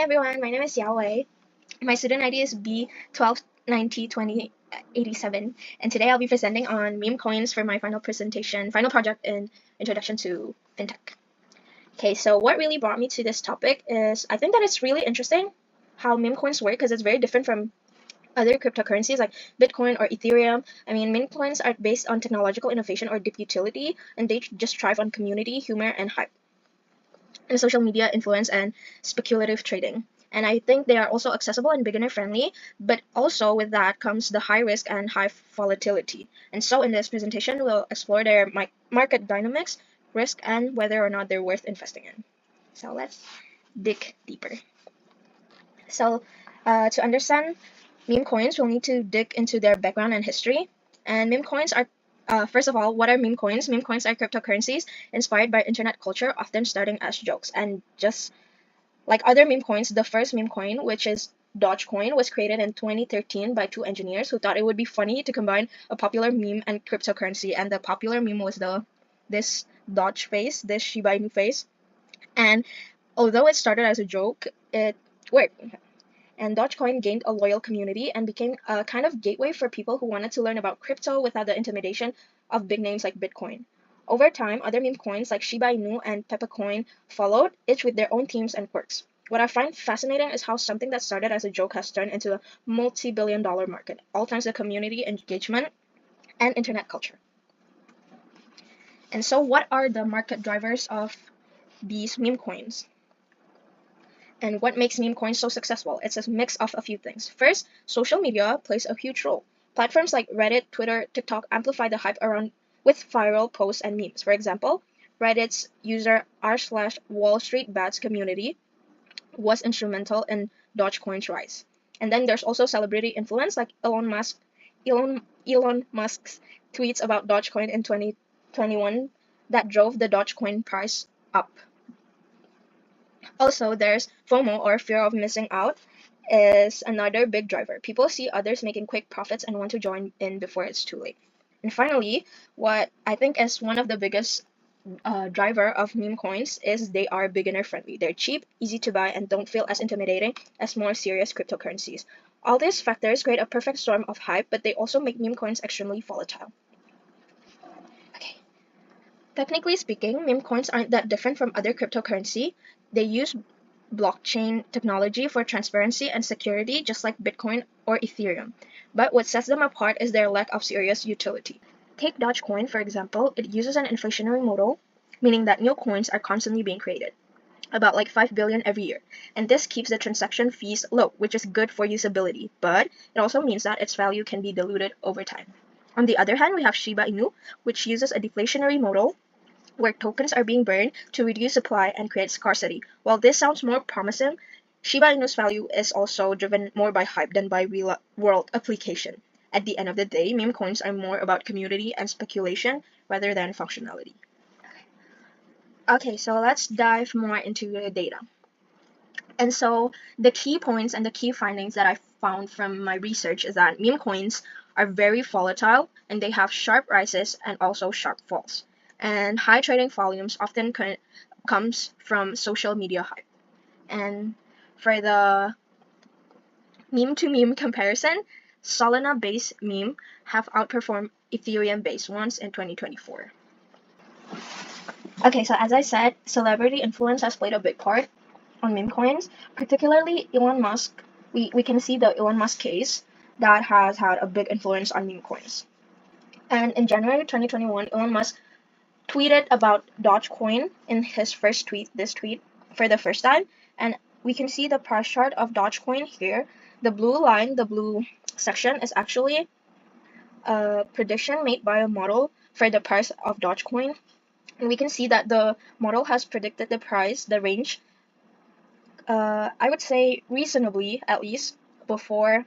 Hey everyone, my name is Yahweh. My student ID is b12902087, and today I'll be presenting on meme coins for my final project in Introduction to FinTech. Okay, so what really brought me to this topic is I think that it's really interesting how meme coins work because it's very different from other cryptocurrencies like Bitcoin or Ethereum. I mean, meme coins are based on technological innovation or deep utility, and they just thrive on community, humor, and hype, and social media influence and speculative trading. And I think they are also accessible and beginner friendly, but also with that comes the high risk and high volatility. And so in this presentation, we'll explore their market dynamics, risk, and whether or not they're worth investing in. So let's dig deeper. So to understand meme coins, we'll need to dig into their background and history. And meme coins are, first of all, what are meme coins? Meme coins are cryptocurrencies inspired by internet culture, often starting as jokes. And just like other meme coins, the first meme coin, which is Dogecoin, was created in 2013 by two engineers who thought it would be funny to combine a popular meme and cryptocurrency. And the popular meme was this Doge face, this Shiba Inu face. And although it started as a joke, it worked. And Dogecoin gained a loyal community and became a kind of gateway for people who wanted to learn about crypto without the intimidation of big names like Bitcoin. Over time, other meme coins like Shiba Inu and Peppercoin followed, each with their own themes and quirks. What I find fascinating is how something that started as a joke has turned into a multi-billion-dollar market, all thanks to community engagement and internet culture. And so what are the market drivers of these meme coins? And what makes meme coins so successful? It's a mix of a few things. First, social media plays a huge role. Platforms like Reddit, Twitter, TikTok amplify the hype around with viral posts and memes. For example, Reddit's user r/Wall Street Bets community was instrumental in Dogecoin's rise. And then there's also celebrity influence like Elon Musk's tweets about Dogecoin in 2021 that drove the Dogecoin price up. Also, there's FOMO, or fear of missing out, is another big driver. People see others making quick profits and want to join in before it's too late. And finally, what I think is one of the biggest driver of meme coins is they are beginner friendly. They're cheap, easy to buy, and don't feel as intimidating as more serious cryptocurrencies. All these factors create a perfect storm of hype, but they also make meme coins extremely volatile. Okay. Technically speaking, meme coins aren't that different from other cryptocurrency. They use blockchain technology for transparency and security, just like Bitcoin or Ethereum. But what sets them apart is their lack of serious utility. Take Dogecoin, for example. It uses an inflationary model, meaning that new coins are constantly being created, about like 5 billion every year. And this keeps the transaction fees low, which is good for usability, but it also means that its value can be diluted over time. On the other hand, we have Shiba Inu, which uses a deflationary model where tokens are being burned to reduce supply and create scarcity. While this sounds more promising, Shiba Inu's value is also driven more by hype than by real-world application. At the end of the day, meme coins are more about community and speculation rather than functionality. Okay, so let's dive more into the data. And so the key points and the key findings that I found from my research is that meme coins are very volatile and they have sharp rises and also sharp falls. And high trading volumes often comes from social media hype. And for the meme-to-meme comparison, Solana-based meme have outperformed Ethereum-based ones in 2024. Okay, so as I said, celebrity influence has played a big part on meme coins, particularly Elon Musk. We can see the Elon Musk case that has had a big influence on meme coins. And in January 2021, Elon Musk tweeted about Dogecoin in his first tweet, this tweet, for the first time. And we can see the price chart of Dogecoin here. The blue line, the blue section, is actually a prediction made by a model for the price of Dogecoin. And we can see that the model has predicted the price, the range, I would say reasonably, at least, before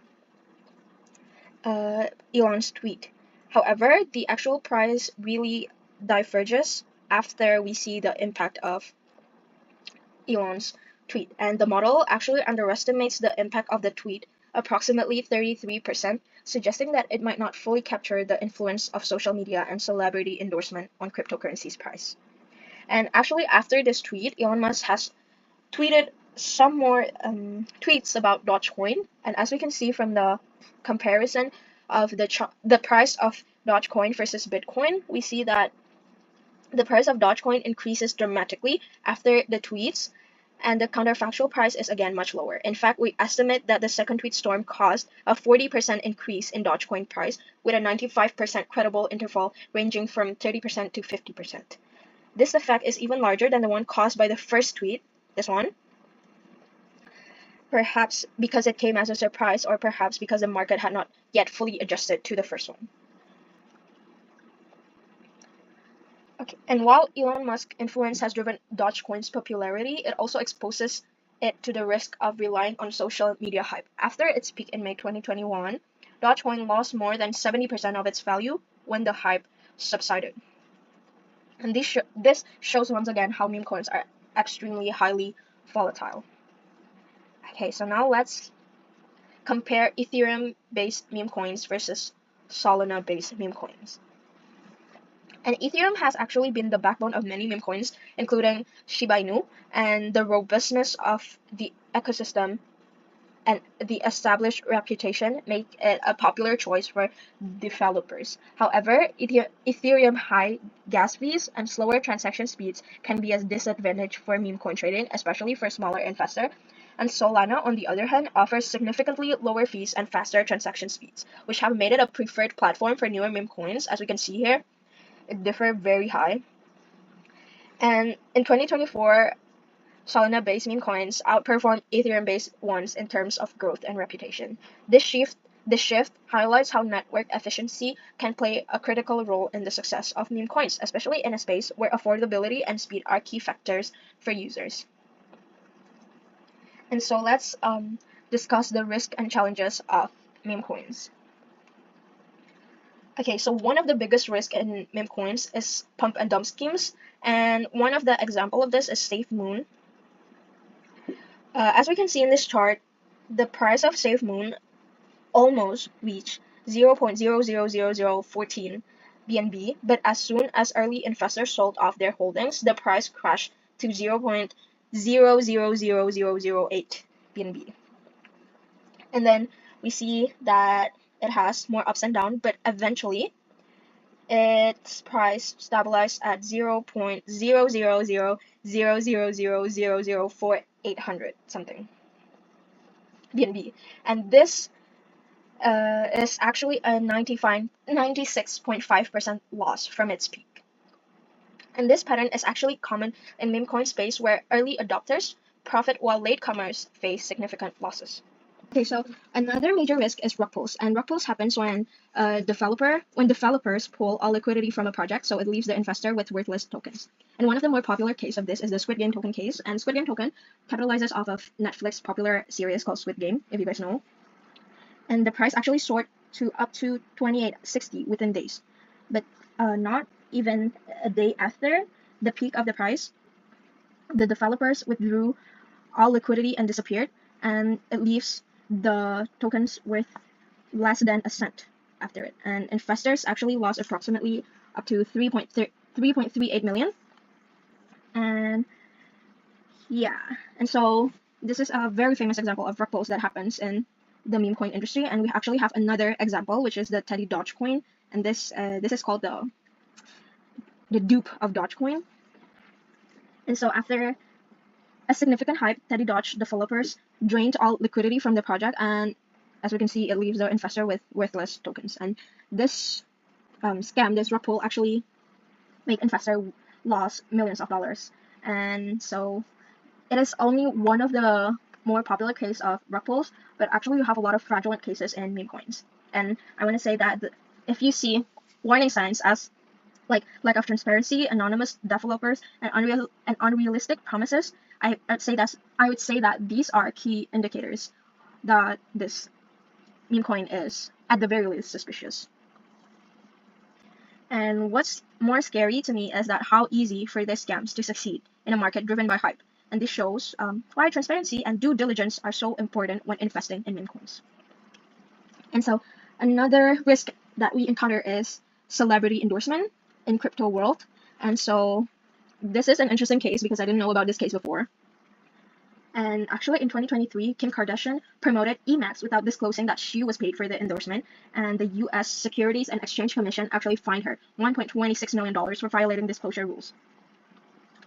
Elon's tweet. However, the actual price really diverges after we see the impact of Elon's tweet. And the model actually underestimates the impact of the tweet approximately 33%, suggesting that it might not fully capture the influence of social media and celebrity endorsement on cryptocurrency's price. And actually, after this tweet, Elon Musk has tweeted some more tweets about Dogecoin, and as we can see from the comparison of the price of Dogecoin versus Bitcoin, we see that the price of Dogecoin increases dramatically after the tweets, and the counterfactual price is again much lower. In fact, we estimate that the second tweet storm caused a 40% increase in Dogecoin price, with a 95% credible interval ranging from 30% to 50%. This effect is even larger than the one caused by the first tweet, this one, perhaps because it came as a surprise, or perhaps because the market had not yet fully adjusted to the first one. Okay. And while Elon Musk's influence has driven Dogecoin's popularity, it also exposes it to the risk of relying on social media hype. After its peak in May 2021, Dogecoin lost more than 70% of its value when the hype subsided. And this shows once again how meme coins are extremely highly volatile. Okay, so now let's compare Ethereum-based meme coins versus Solana-based meme coins. And Ethereum has actually been the backbone of many meme coins, including Shiba Inu, and the robustness of the ecosystem and the established reputation make it a popular choice for developers. However, Ethereum high gas fees and slower transaction speeds can be a disadvantage for meme coin trading, especially for smaller investors. And Solana, on the other hand, offers significantly lower fees and faster transaction speeds, which have made it a preferred platform for newer meme coins. As we can see here, it differs very high. And in 2024, Solana-based meme coins outperformed Ethereum-based ones in terms of growth and reputation. This shift highlights how network efficiency can play a critical role in the success of meme coins, especially in a space where affordability and speed are key factors for users. And so let's discuss the risks and challenges of meme coins. Okay, so one of the biggest risks in meme coins is pump and dump schemes, and one of the example of this is SafeMoon. As we can see in this chart, the price of SafeMoon almost reached 0.000014 BNB, but as soon as early investors sold off their holdings, the price crashed to 0.000008 BNB. And then we see that it has more ups and downs, but eventually its price stabilized at 0.000000004800 something BNB, and this is actually a 96.5% loss from its peak. And this pattern is actually common in meme coin space, where early adopters profit while latecomers face significant losses. Okay, so another major risk is rug pulls, and rug pulls happens when developers pull all liquidity from a project, so it leaves the investor with worthless tokens. And one of the more popular case of this is the Squid Game token case, and Squid Game token capitalizes off of Netflix's popular series called Squid Game, if you guys know. And the price actually soared to up to 2860 within days, but not even a day after the peak of the price, the developers withdrew all liquidity and disappeared, and it leaves the tokens worth less than a cent after it. And investors actually lost approximately up to 3.38 million. And yeah, and so this is a very famous example of rug pulls that happens in the meme coin industry. And we actually have another example, which is the Teddy Dogecoin, and this is called the dupe of Dogecoin. And so after a significant hype, Teddy Doge developers drained all liquidity from the project, and as we can see, it leaves the investor with worthless tokens. And this scam, this rug pull, actually make investor lose millions of dollars. And so it is only one of the more popular case of rug pulls, but actually you have a lot of fraudulent cases in meme coins. And I want to say that if you see warning signs as like lack of transparency, anonymous developers, and unrealistic promises, I would say that these are key indicators that this meme coin is at the very least suspicious. And what's more scary to me is that how easy for these scams to succeed in a market driven by hype. And this shows why transparency and due diligence are so important when investing in meme coins. And so another risk that we encounter is celebrity endorsement in crypto world. And so this is an interesting case because I didn't know about this case before. And actually, in 2023, Kim Kardashian promoted Emacs without disclosing that she was paid for the endorsement, and the U.S. Securities and Exchange Commission actually fined her $1.26 million for violating disclosure rules.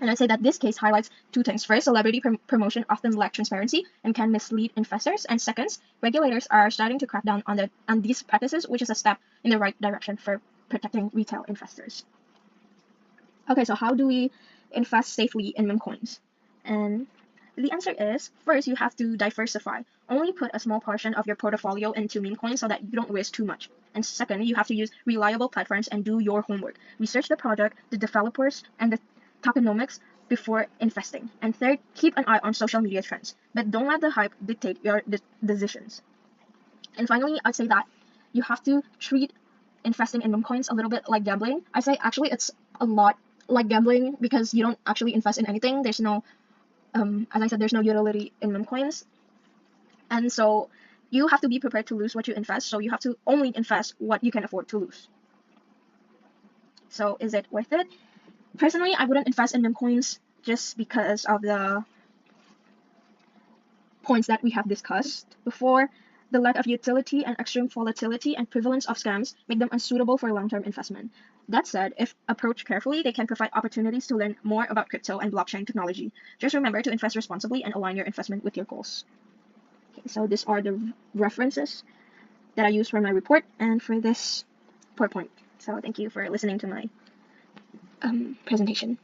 And I'd say that this case highlights two things. First, celebrity promotion often lack transparency and can mislead investors. And second, regulators are starting to crack down on these practices, which is a step in the right direction for protecting retail investors. Okay, so how do we invest safely in meme coins? And the answer is, first, you have to diversify. Only put a small portion of your portfolio into meme coins so that you don't risk too much. And second, you have to use reliable platforms and do your homework. Research the project, the developers, and the tokenomics before investing. And third, keep an eye on social media trends, but don't let the hype dictate your decisions. And finally, I'd say that you have to treat investing in meme coins a little bit like gambling. I say actually it's a lot like gambling because you don't actually invest in anything. There's no as I said, there's no utility in meme coins. And so you have to be prepared to lose what you invest. So you have to only invest what you can afford to lose. So is it worth it? Personally, I wouldn't invest in meme coins just because of the points that we have discussed before. The lack of utility and extreme volatility and prevalence of scams make them unsuitable for long-term investment. That said, if approached carefully, they can provide opportunities to learn more about crypto and blockchain technology. Just remember to invest responsibly and align your investment with your goals. Okay, so these are the references that I use for my report and for this PowerPoint. So thank you for listening to my presentation.